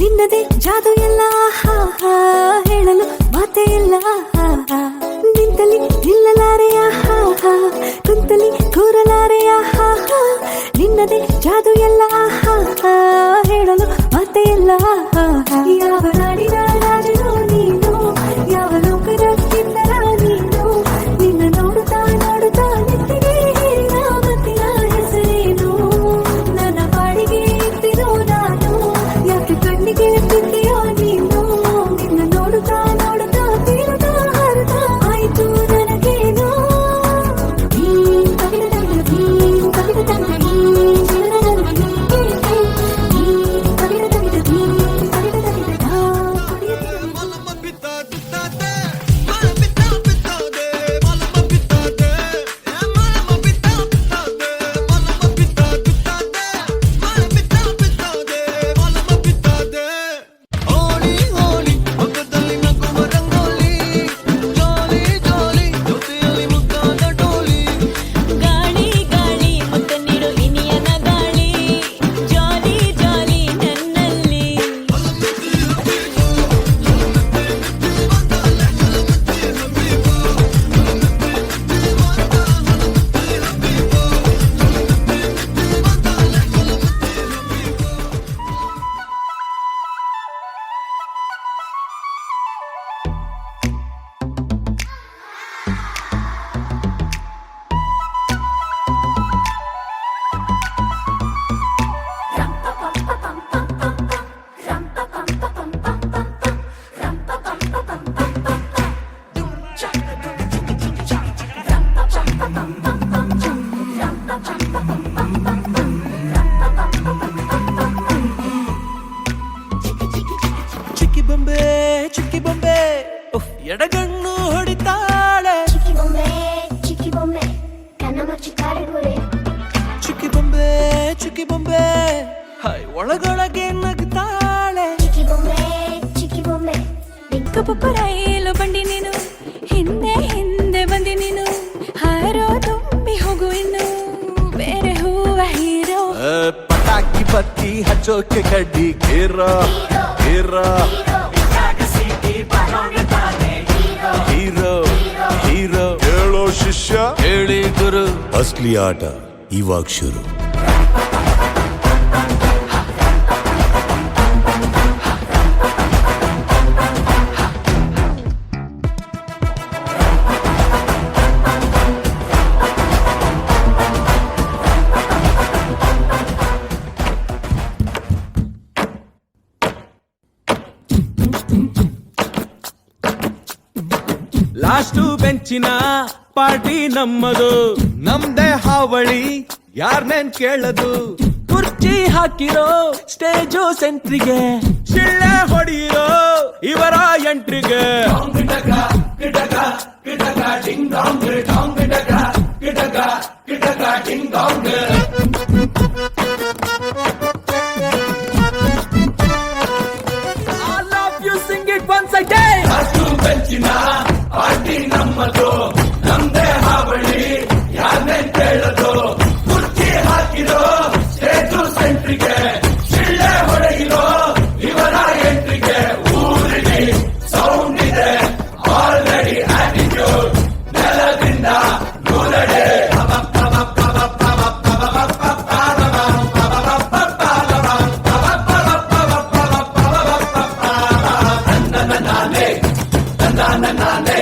ನಿನ್ನದೇ ಜಾದು ಎಲ್ಲ ಹೇಳಲು ಮಾತೇ ಇಲ್ಲ ನಿಂತಲಿ ನಿಲ್ಲಲಾರೆಯ ಕುಂತಲಿ ಕೂರಲಾರೆಯ ನಿನ್ನದೇ ಜಾದು ಎಲ್ಲ ಹೇಳಲು ಮಾತೇ ಇಲ್ಲ ಯಾವ ನಾಡಿನ ರಾಜನು ನೀನು ಯಾವ ಲೋಕದ ಕಿನ್ನರ ನೀನು ನಿನ್ನ ನೋಡುತ್ತಾ ನೋಡುತ್ತಾ ನೆತ್ತಿಗೆ ಹೇರಿದ ಮತ್ತಿನ ಹೆಸರೇನು ನನ್ನ ಬಾಡಿಗೆ ಇಟ್ಟಿರೋ ನಾನು ಯಾಕೆ ಕಣ್ಣಿಗೆ ಬಿದ್ದೆಯೋ ನೀನು ನಿನ್ನ ನೋಡುತ್ತಾ ನೋಡುತ್ತಾ ಬೀಳುತ್ತಾ ಹಾರುತ್ತಾ ಆಯ್ತು ನನಗೇನು ಚಿಕ್ಕಿ ಬೊಂಬೆ ಎಡಗಣ್ಣು ಹೊಡಿತಾಳೆ ಚಿಕ್ಕಿ ಬೊಂಬೆ ಕಣ್ಣ ಮುಚ್ಚಿ ಕಾಲಿಡುವೆ ಚಿಕ್ಕಿ ಬೊಂಬೆ ಹಾಯ್ ಒಳಗೊಳಗೆ ನಗ್ತಾಳೆ ಚಿಕ್ಕಿ ಬೊಂಬೆ ಕಪ್ಪಪ್ಪ ರೈಲು ಬಂಡಿ ನೀನು ಹಿಂದೆ ಹಿಂದೆ ಬಂದಿ ನೀನು ಹಾರೋ ತುಂಬಿ ಹೋಗು ಇನ್ನು ಬೇರೆ ಹೂವ ಹೀರೋ ಪಟಾಕಿ ಬತ್ತಿ ಹಚ್ಚೋಕೆ ಕಡ್ಡಿ ಗೇರ ಹೀರೋ ಹೇಳೋ ಶಿಷ್ಯ ಹೇಳಿ ಗುರು ಅಸ್ಲಿ ಆಟ ಇವಾಗ ಶುರು. ಲಾಸ್ಟು ಬೆಂಚಿನ ಪಾರ್ಟಿ ನಮ್ಮದು ನಮ್ದೇ ಹಾವಳಿ ಯಾರ್ನೇನ್ ಕೇಳದು ಕುರ್ಚಿ ಹಾಕಿರೋ ಸ್ಟೇಜು ಸೆಂಟ್ರಿಗೆ ಶಿಳ್ಳೆ ಹೊಡೆಯಿರೋ ಇವರ ಎಂಟ್ರಿಗೆ I love you, sing it once again. Last ಬೆಂಚಿನ ಪಾರ್ಟಿ ನಮ್ಮದು ನಮ್ದೇ ಹಾವಳಿ ಯಾರ್ನೇನ್ ಕೇಳದು ಕುರ್ಚಿ ಹಾಕಿರೋ ಸ್ಟೇಜು ಸೆಂಟ್ರಿಗೆ ಶಿಳ್ಳೆ ಹೊಡೆಯಿರೋ ಇವರ ಎಂಟ್ರಿಗೆ ಊರಿಗೆ ಸೌಂಡ್ ಇದೆ ಆಲ್ರೆಡಿ ಆಟಿಟ್ಯೂಡ್ ನೆಲದಿಂದ ನೂರಡೆ ನಾನೇ